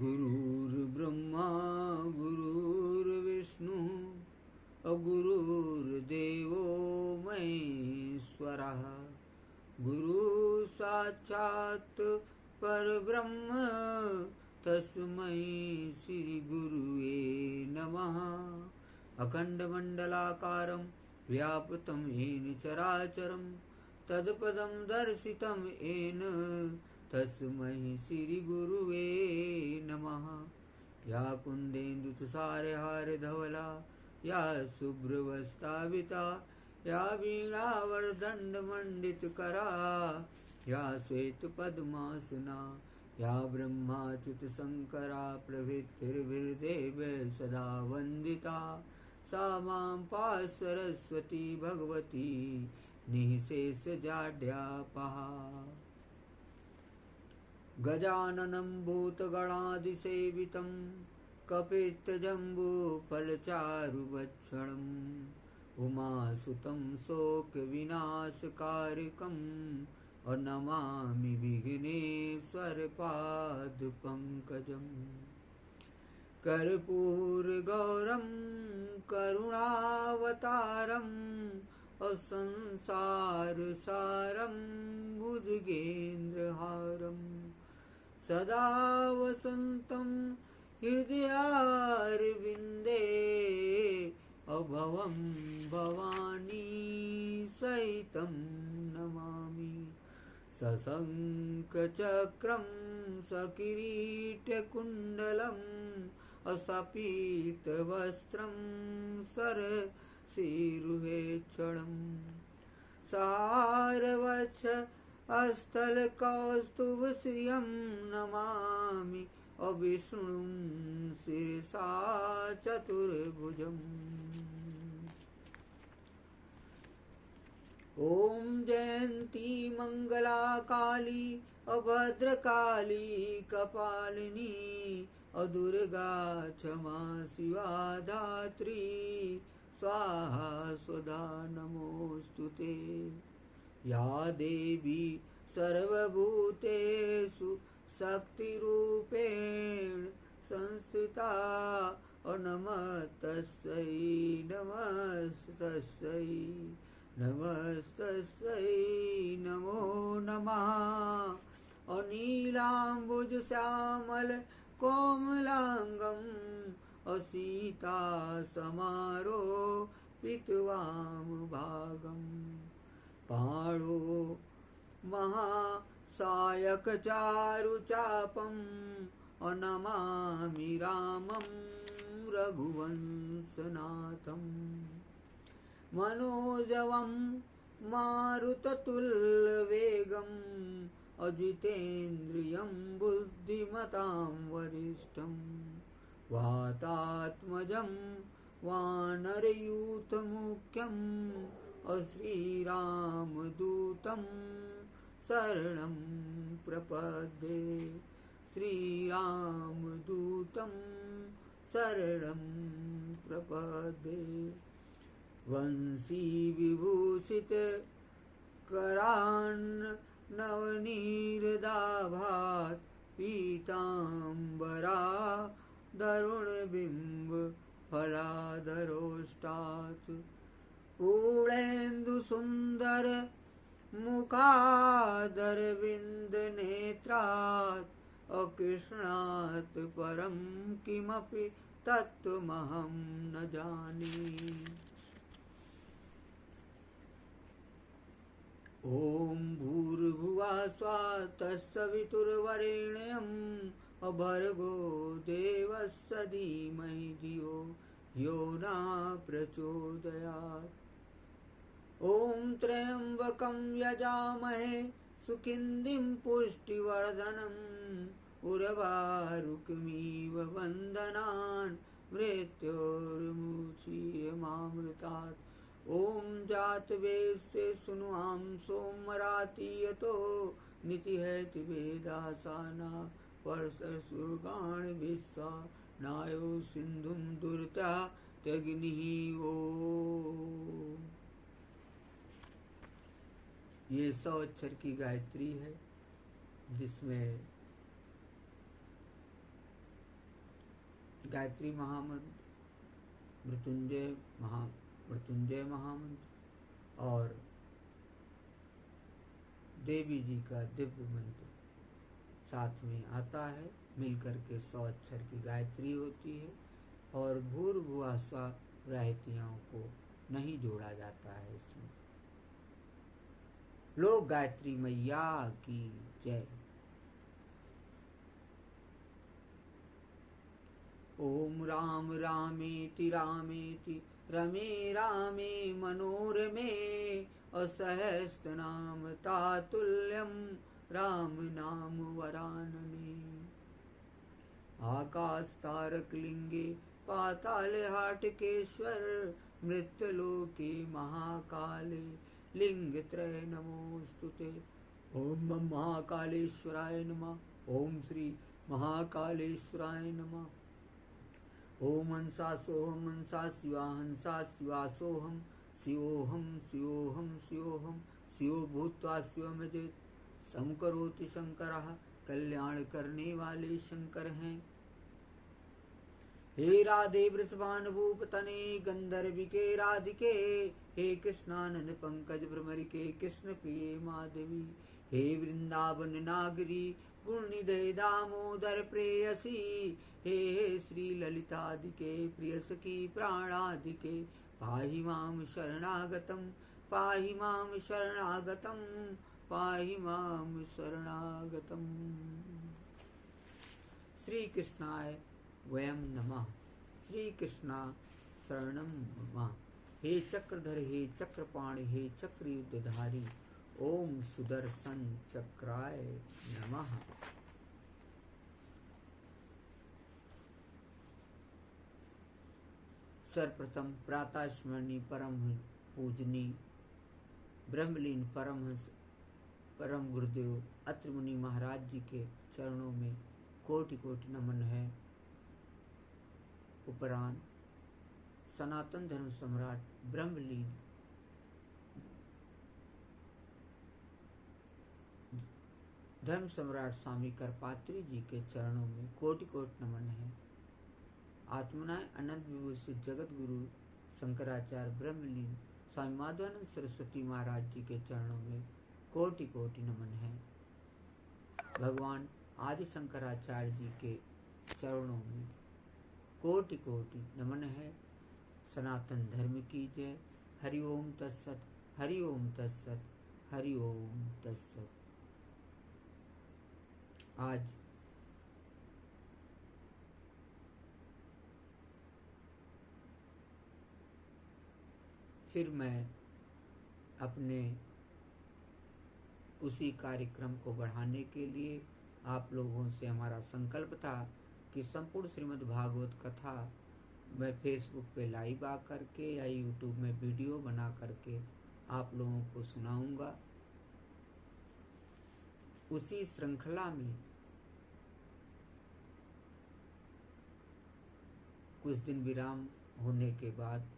गुरुर्ब्रह्मा गुरुर्विष्णु गुरुर्देवो महेश्वरः गुरु साक्षात् परब्रह्म तस्मै श्री गुरुवे नमः। अखण्डमण्डलाकारं व्याप्तं येन चराचरं तत्पदं दर्शितं येन तस्मै श्री गुरुवे नमः। या कुन्देन्दुतुषारहारधवला या शुभ्रवस्त्राविता या वीणावरदण्डमण्डितकरा या श्वेतपद्मासना या ब्रह्माच्युतशङ्करा प्रभृतिर्भिर्देवैः सदा वन्दिता सा मां पाहि सरस्वती भगवती निःशेषजाड्यापहा। गजाननं भूतगणादिसेवितं कपित्थजम्बूफलचारुभक्षणम् उमासुतं शोकविनाशकारिकम् नमामि विघ्नेश्वरपादपङ्कजम्। कर्पूरगौरं करुणावतारम् संसारसारं भुजगेन्द्रहारम् सदा वसन्तं हृदयारविन्दे अभवं भवानी सहितं नमामि। सशङ्खचक्रं सकिरीटकुण्डलम् अशापितवस्त्रं सरसीरुहेक्षणम् सारवक्ष स्थलकौस्तुभश्रियं नमामि अविष्णुं शिरसा चतुर्भुजम्। ॐ जयन्ती मंगला काली अभद्रकाली कपालिनी अदुर्गा क्षमा शिवा धात्री स्वाहा स्वधा नमोस्तुते। या देवी सर्वभूतेषु शक्तिरूपेण संस्थिता नमस्तस्यै नमस्तस्यै नमस्तस्यै नमो नमः। अनीलाम्बुजश्यामल कोमलाङ्गम् असीतासमारोपितवामभागम् पाणो महासायकचारुचापं नमामि रामं रघुवंशनाथम्। मनोजवं मारुततुल्यवेगम् अजितेन्द्रियं बुद्धिमतां वरिष्ठं वातात्मजं वानरयूथमुख्यं श्रीरामदूतं शरणं प्रपद्ये। श्रीरामदूतं शरणं प्रपद्ये। वंशी विभूषित करान्नवनीरदाभात् पीताम्बरा दरुणबिम्ब फलाधरोष्टात् पूर्णेन्दुसुन्दर मुखादरविन्दनेत्रात् अकृष्णात् परं किमपि तत्त्वमहं न जाने। ॐ भूर्भुवः स्वः तत्सवितुर्वरेण्यं भर्गो देवस्य धीमहि धियो यो न प्रचोदयात्। ॐ त्र्यम्बकं यजामहे सुगन्धिं पुष्टिवर्धनम् उर्वारुकमिव बन्धनान् मृत्योर्मुचीयमामृतात्। ॐ जातवेदस्य शृण्वां सोमरातियतो नीतिहेतुवेदासाना वर्षसुर्गान् विश्वा नायो सिन्धुं दुर्ता त्यग्निः। ओम। ये 100 अक्षर की गायत्री है जिसमें गायत्री महामंत्र, मृत्युंजय महामंत्र और देवी जी का दिव्य मंत्र साथ में आता है। मिलकर के 100 अक्षर की गायत्री होती है और भूर्भुवः स्वः रहतियों को नहीं जोड़ा जाता है इसमें। लोक गायत्री मैया की जय। ओम राम रामेति रामेति रमे रामे मनोरमे असहस्रनाम तातुल्यम राम नाम वरानने। आकाश तारक लिंगे पाताल हाटकेश्वर मृत्युलोके महाकाले लिंग त्रय नमोस्तुते। ओम महाकालेश्वराय नमः। ओम श्री महाकालेश्वराय नमः। ओम हंसा सोहम हंसा शिवा हंसा शिवा सोहम शिवोहम शिवोहम शिवोहम शिवो भूत्वा शिवमजेत। समकरोति शंकरः, कल्याण करने वाले शंकर हैं। हे राधे वृषभानुभूप तने गंधर्विके राधिके, हे कृष्णानन पंकज भ्रमरिके कृष्ण प्रिय माधवी। हे वृंदावन नागरी गुणनिधे दामोदर प्रेयसी, हे श्री ललितादिके प्रिय सखी प्राणादिके। पाहि मां शरणागतम पाहि मां शरणागतम पाहि मां शरणागतम। श्री कृष्णाय वयम नमः। श्री कृष्णा शरणम मम। हे चक्रधर हे चक्रपाण हे चक्र युद्धधारी, ओम सुदर्शन चक्राय नमः। सर्वप्रथम प्रातः स्मरणी परम पूजनी ब्रह्मलीन परमहंस परम गुरुदेव अत्रि मुनि महाराज जी के चरणों में कोटि कोटि नमन है। उपरांत सनातन धर्म सम्राट ब्रह्मलीन धर्म सम्राट स्वामी करपात्री जी के चरणों में कोटि कोटि नमन है। आत्मनाय अनंत विभूषित जगत गुरु शंकराचार्य ब्रह्मलीन स्वामी माधवानंद सरस्वती महाराज जी के चरणों में कोटि कोटि नमन है। भगवान आदि शंकराचार्य जी के चरणों में कोटि कोटि नमन है। सनातन धर्म की जय। हरि ओम तत्सत, हरि ओम तत्सत, हरि ओम तत्सत। आज फिर मैं अपने उसी कार्यक्रम को बढ़ाने के लिए आप लोगों से हमारा संकल्प था कि संपूर्ण श्रीमद् भागवत कथा मैं फेसबुक पे लाइव आ करके या यूट्यूब में वीडियो बना करके आप लोगों को सुनाऊंगा। उसी श्रृंखला में कुछ दिन विराम होने के बाद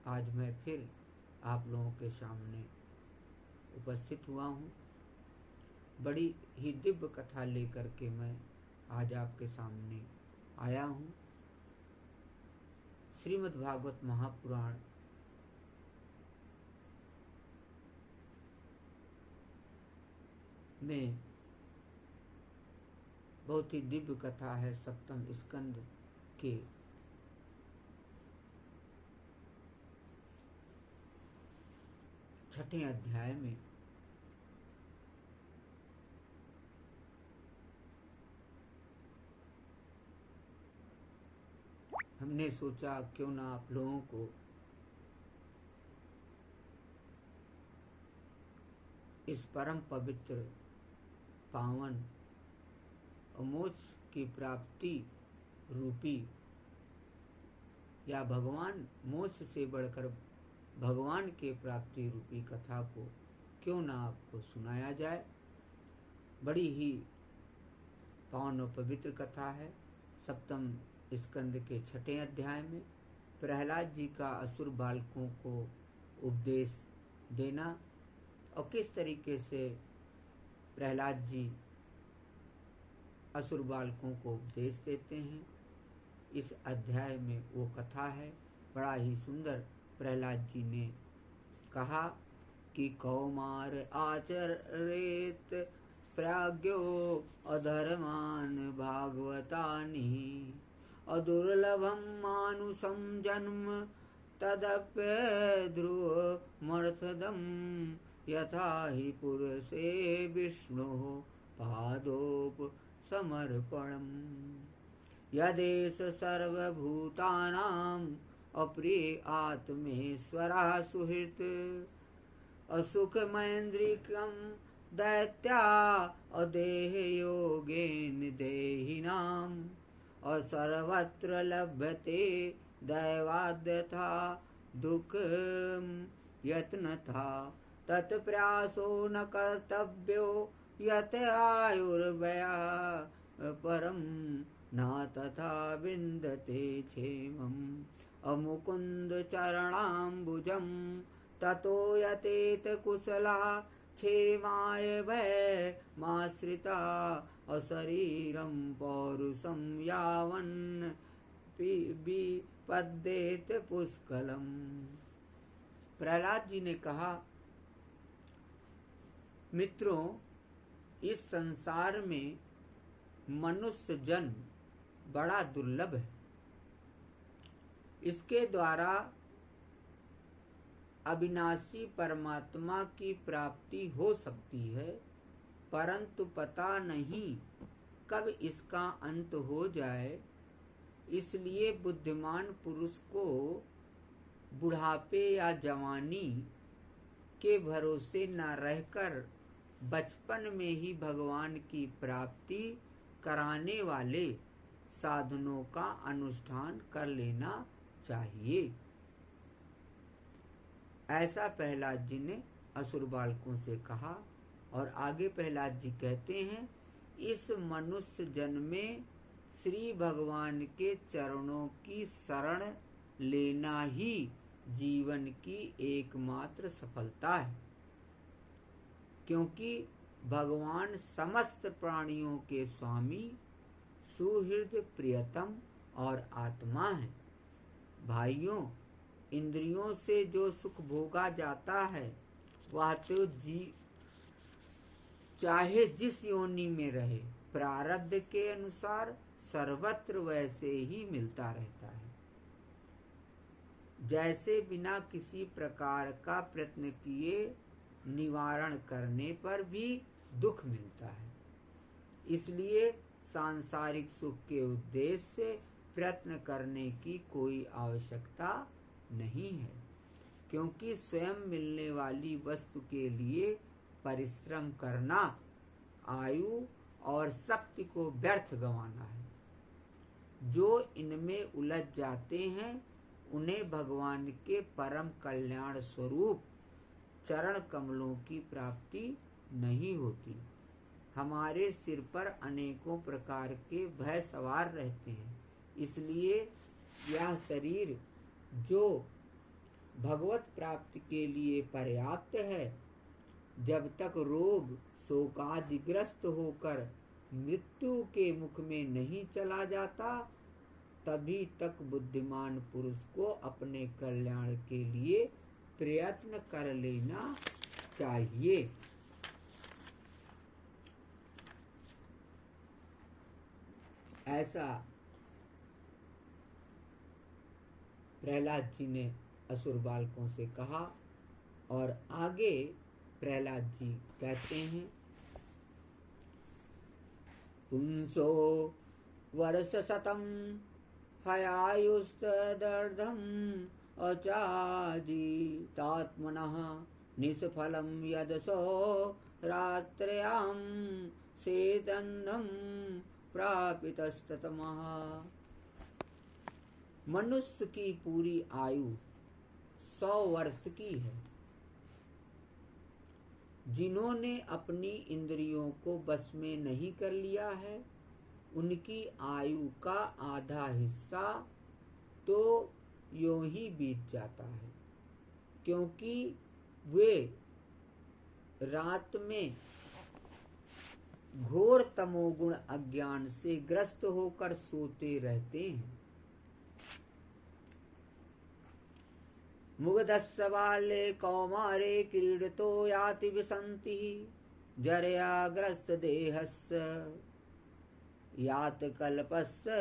आज मैं फिर आप लोगों के सामने उपस्थित हुआ हूँ। बड़ी ही दिव्य कथा लेकर के मैं आज आपके सामने आया हूँ। श्रीमद् भागवत महापुराण में बहुत ही दिव्य कथा है। सप्तम स्कंद के 6ठे अध्याय में हमने सोचा क्यों ना आप लोगों को इस परम पवित्र पावन और मोक्ष की प्राप्ति रूपी या भगवान मोक्ष से बढ़कर भगवान के प्राप्ति रूपी कथा को क्यों ना आपको सुनाया जाए। बड़ी ही पावन और पवित्र कथा है। सप्तम स्कंद के 6ठे अध्याय में प्रहलाद जी का असुर बालकों को उपदेश देना और किस तरीके से प्रहलाद जी असुर बालकों को उपदेश देते हैं, इस अध्याय में वो कथा है। बड़ा ही सुंदर प्रहलाद जी ने कहा कि कौमार आचरेत प्राज्ञो अधर्मान भागवतानि अदुर्लभम मानुषम जन्म तदप्य ध्रुवमर्थदम यथा हि पुरुषे विष्णु पादोप समर्पणम् यदेष सर्वभूतानां अप्रिय आत्मेश्वरः सुहृत् असुखमैन्द्रिकं दैत्या अदेह योगेन देहिनाम् असर्वत्र लभ्यते दैवाद्यथा दुःखं यत्नथा तत्प्रयासो न कर्तव्यो यत आयुर्व्यया परम न तथा विन्दते क्षेमम् अमुकुन्द चरणाम्बुजं ततो यतेत कुशला क्षेमाय भयमाश्रिता अशरीरं पौरुषं यावन् विपद्येत पुष्कलम्। प्रहलाद जी ने कहा, मित्रों, इस संसार में मनुष्य जन्म बड़ा दुर्लभ है। इसके द्वारा अविनाशी परमात्मा की प्राप्ति हो सकती है, परंतु पता नहीं कब इसका अंत हो जाए। इसलिए बुद्धिमान पुरुष को बुढ़ापे या जवानी के भरोसे न रहकर बचपन में ही भगवान की प्राप्ति कराने वाले साधनों का अनुष्ठान कर लेना चाहिए। ऐसा प्रहलाद जी ने असुर बालकों से कहा। और आगे प्रहलाद जी कहते हैं, इस मनुष्य जन्म में श्री भगवान के चरणों की शरण लेना ही जीवन की एकमात्र सफलता है, क्योंकि भगवान समस्त प्राणियों के स्वामी, सुहृद, प्रियतम और आत्मा है। भाइयों, इंद्रियों से जो सुख भोगा जाता है वह तो चाहे जिस योनि में रहे, प्रारब्ध के अनुसार सर्वत्र वैसे ही मिलता रहता है। जैसे बिना किसी प्रकार का प्रयत्न किए निवारण करने पर भी दुख मिलता है। इसलिए सांसारिक सुख के उद्देश्य से प्रयत्न करने की कोई आवश्यकता नहीं है, क्योंकि स्वयं मिलने वाली वस्तु के लिए परिश्रम करना आयु और शक्ति को व्यर्थ गंवाना है। जो इनमें उलझ जाते हैं उन्हें भगवान के परम कल्याण स्वरूप चरण कमलों की प्राप्ति नहीं होती। हमारे सिर पर अनेकों प्रकार के भय सवार रहते हैं, इसलिए यह शरीर जो भगवत प्राप्ति के लिए पर्याप्त है, जब तक रोग शोकादिग्रस्त होकर मृत्यु के मुख में नहीं चला जाता, तभी तक बुद्धिमान पुरुष को अपने कल्याण के लिए प्रयत्न कर लेना चाहिए। ऐसा प्रहलाद जी ने असुर बालकों से कहा। और आगे प्रहलाद जी कहते हैं, पुंसो वर्ष शतम हयायुस्तदर्धम अचाजितात्मनः निष्फलं यदसो रात्र्यां सेदन्धं प्रापितस्ततमः। मनुष्य की पूरी आयु 100 वर्ष की है। जिन्होंने अपनी इंद्रियों को बस में नहीं कर लिया है, उनकी आयु का आधा हिस्सा तो यूं ही बीत जाता है, क्योंकि वे रात में घोर तमोगुण अज्ञान से ग्रस्त होकर सोते रहते हैं। मुग्धस्य बाल्ये कौमारे क्रीडतो याति विसन्ति जरयाग्रस्त देहस्य यात कल्पस्य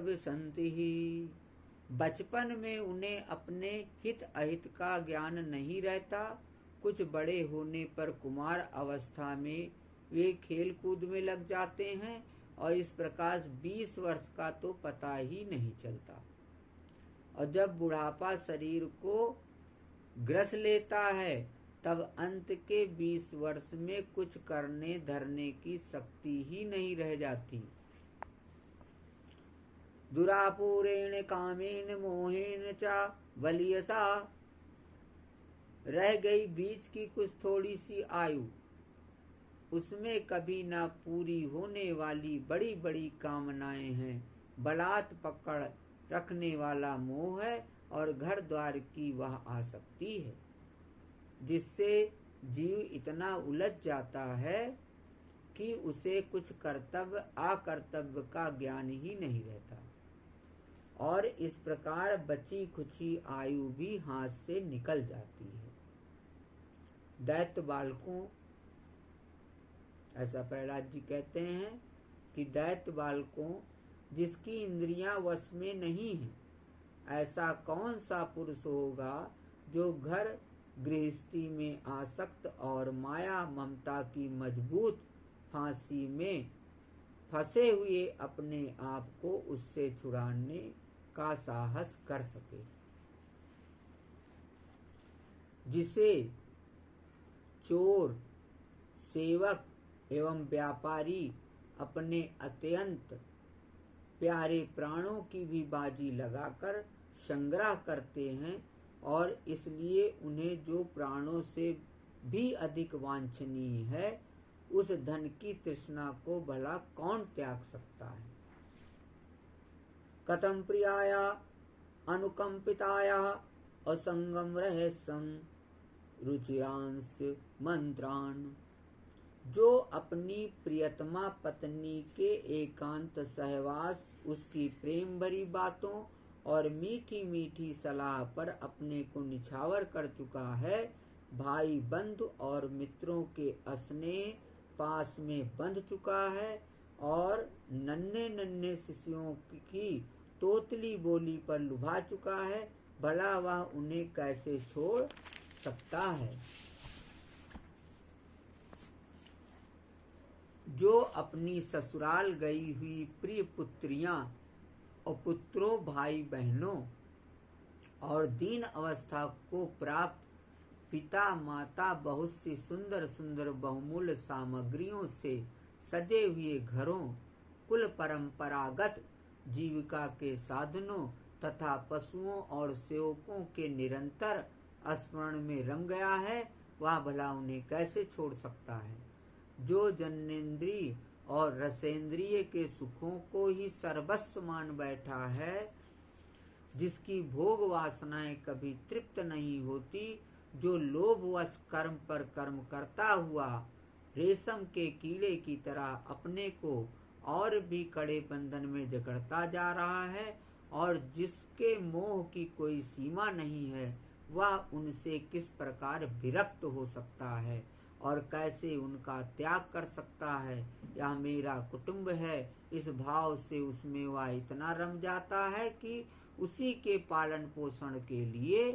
विसन्ति। बचपन में उन्हें अपने हित अहित का ज्ञान नहीं रहता। कुछ बड़े होने पर कुमार अवस्था में वे खेल कूद में लग जाते हैं और इस प्रकार 20 वर्ष का तो पता ही नहीं चलता। और जब बुढ़ापा शरीर को ग्रस लेता है तब अंत के 20 वर्ष में कुछ करने धरने की शक्ति ही नहीं रह जाती। दुरापूरेण कामेन मोहेन च बलियसा, रह गई बीच की कुछ थोड़ी सी आयु, उसमें कभी ना पूरी होने वाली बड़ी बड़ी कामनाएं हैं। बलात् पकड़ रखने वाला मोह है और घर द्वार की वह आसक्ति है जिससे जीव इतना उलझ जाता है कि उसे कुछ कर्तव्य अकर्तव्य का ज्ञान ही नहीं रहता और इस प्रकार बची खुची आयु भी हाथ से निकल जाती है। दैत्य बालकों, ऐसा प्रहलाद जी कहते हैं कि दैत्य बालकों जिसकी इंद्रियां वश में नहीं है, ऐसा कौन सा पुरुष होगा जो घर गृहस्थी में आसक्त और माया ममता की मजबूत फांसी में फंसे हुए अपने आप को उससे छुड़ाने का साहस कर सके। जिसे चोर, सेवक एवं व्यापारी अपने अत्यंत प्यारे प्राणों की भी बाजी लगाकर संग्रह करते हैं और इसलिए उन्हें जो प्राणों से भी अधिक वांछनीय है, उस धन की तृष्णा को भला कौन त्याग सकता है। कथम प्रियाया अनुकंपिताया असंगम रहस्यम रुचिरांश मंत्रान, जो अपनी प्रियतमा पत्नी के एकांत सहवास, उसकी प्रेम भरी बातों और मीठी मीठी सलाह पर अपने को निछावर कर चुका है, भाई बंधु और मित्रों के स्नेह पास में बंध चुका है और नन्हे नन्हे शिष्यों की तोतली बोली पर लुभा चुका है, भला वह उन्हें कैसे छोड़ सकता है। जो अपनी ससुराल गई हुई प्रिय पुत्रियां और पुत्रों, भाई बहनों और दीन अवस्था को प्राप्त पिता माता बहुत सी सुंदर सुंदर बहुमूल्य सामग्रियों से सजे हुए घरों, कुल परंपरागत जीविका के साधनों तथा पशुओं और सेवकों के निरंतर स्मरण में रंग गया है, वह भला उन्हें कैसे छोड़ सकता है। जो जन्नेन्द्रिय और रसेंद्रिय के सुखों को ही सर्वस्व मान बैठा है, जिसकी भोग वासनाएं कभी तृप्त नहीं होती, जो लोभवश कर्म पर कर्म करता हुआ रेशम के कीड़े की तरह अपने को और भी कड़े बंधन में जकड़ता जा रहा है और जिसके मोह की कोई सीमा नहीं है, वह उनसे किस प्रकार विरक्त हो सकता है और कैसे उनका त्याग कर सकता है। यह मेरा कुटुंब है, इस भाव से उसमें वह इतना रम जाता है कि उसी के पालन पोषण के लिए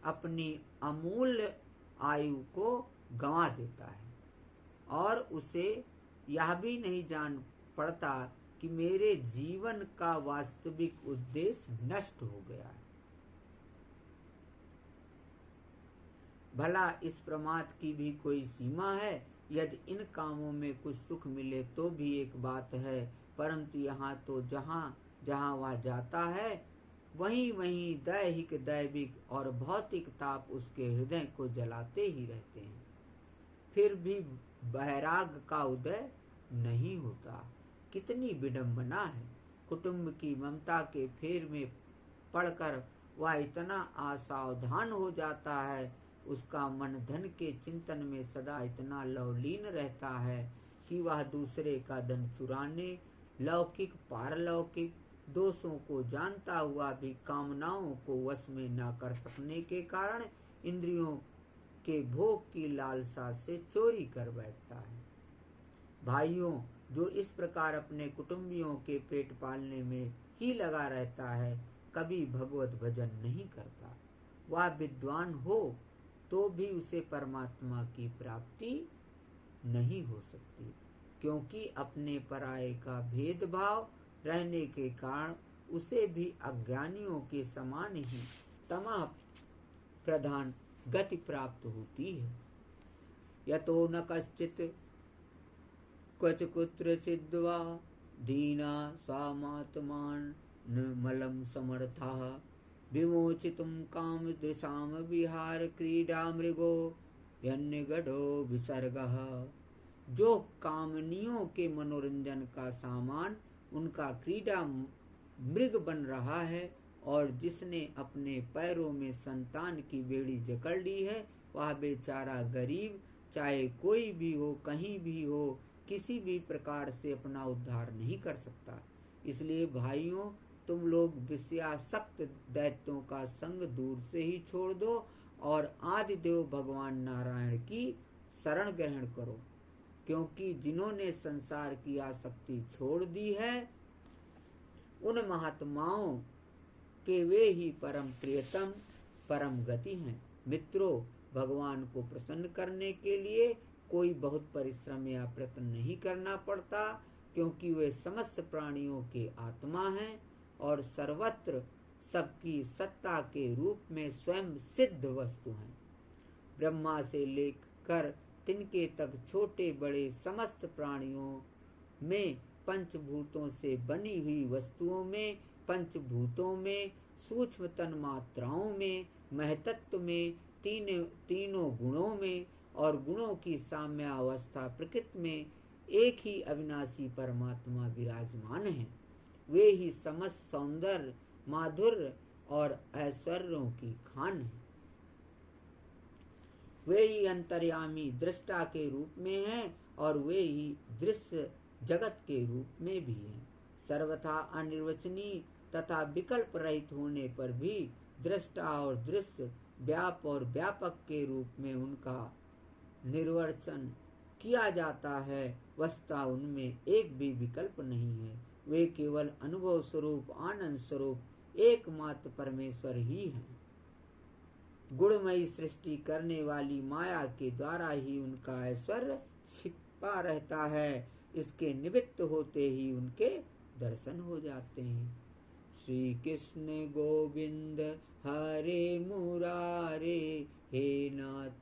अपनी अमूल्य आयु को गंवा देता है और उसे यह भी नहीं जान पड़ता कि मेरे जीवन का वास्तविक उद्देश्य नष्ट हो गया है। भला इस प्रमाद की भी कोई सीमा है। यदि इन कामों में कुछ सुख मिले तो भी एक बात है, परंतु यहाँ तो जहाँ जहाँ वह जाता है वहीं वहीं दैहिक दैविक और भौतिक ताप उसके हृदय को जलाते ही रहते हैं, फिर भी वैराग का उदय नहीं होता। कितनी विडंबना है। कुटुंब की ममता के फेर में पड़कर वह इतना असावधान हो जाता है, उसका मन धन के चिंतन में सदा इतना लवलीन रहता है कि वह दूसरे का धन चुराने, लौकिक पारलौकिक दोषों को जानता हुआ भी कामनाओं को वश में न कर सकने के कारण इंद्रियों के भोग की लालसा से चोरी कर बैठता है। भाइयों, जो इस प्रकार अपने कुटुंबियों के पेट पालने में ही लगा रहता है, कभी भगवत भजन नहीं करता। वह विद्वान हो तो भी उसे परमात्मा की प्राप्ति नहीं हो सकती, क्योंकि अपने पराये का भेदभाव रहने के कारण उसे भी अज्ञानियों के समान ही तमः प्रधान गति प्राप्त होती है। यतो न कश्चित् क्वच कुत्रचिद्वा दीना सामात्मान मलं समर्थः विमोचितुं कामदृशां विहार क्रीडा मृगो यन्निगडो विसर्गः। जो कामनियों के मनोरंजन का सामान उनका क्रीडा मृग बन रहा है और जिसने अपने पैरों में संतान की बेड़ी जकड़ ली है, वह बेचारा गरीब चाहे कोई भी हो, कहीं भी हो, किसी भी प्रकार से अपना उद्धार नहीं कर सकता। इसलिए भाइयों, तुम लोग विषयासक्त दैत्यों का संग दूर से ही छोड़ दो और आदिदेव भगवान नारायण की शरण ग्रहण करो, क्योंकि जिन्होंने संसार की आसक्ति छोड़ दी है उन महात्माओं के वे ही परम प्रियतम परम गति हैं। मित्रों, भगवान को प्रसन्न करने के लिए कोई बहुत परिश्रम या प्रयत्न नहीं करना पड़ता, क्योंकि वे समस्त प्राणियों के आत्मा हैं और सर्वत्र सबकी सत्ता के रूप में स्वयं सिद्ध वस्तु हैं। ब्रह्मा से लेकर तिनके तक छोटे बड़े समस्त प्राणियों में, पंचभूतों से बनी हुई वस्तुओं में, पंचभूतों में, सूक्ष्म तन मात्राओं में, महतत्व में, तीनों गुणों में और गुणों की साम्यावस्था प्रकृति में एक ही अविनाशी परमात्मा विराजमान है। वे ही समस्त सौंदर्य, माधुर्य और ऐश्वर्यों की खान है। वे ही अंतर्यामी दृष्टा के रूप में हैं और वे ही दृश्य जगत के रूप में भी हैं। सर्वथा अनिर्वचनीय तथा विकल्प रहित होने पर भी दृष्टा और दृश्य, व्याप और व्यापक के रूप में उनका निर्वचन किया जाता है। वस्तुतः उनमें एक भी विकल्प नहीं है। वे केवल अनुभव स्वरूप, आनंद स्वरूप एकमात्र परमेश्वर ही हैं। गुणमयी सृष्टि करने वाली माया के द्वारा ही उनका ऐश्वर्य छिपा रहता है। इसके निमित्त होते ही उनके दर्शन हो जाते हैं। श्री कृष्ण गोविंद हरे मुरारे, हे नाथ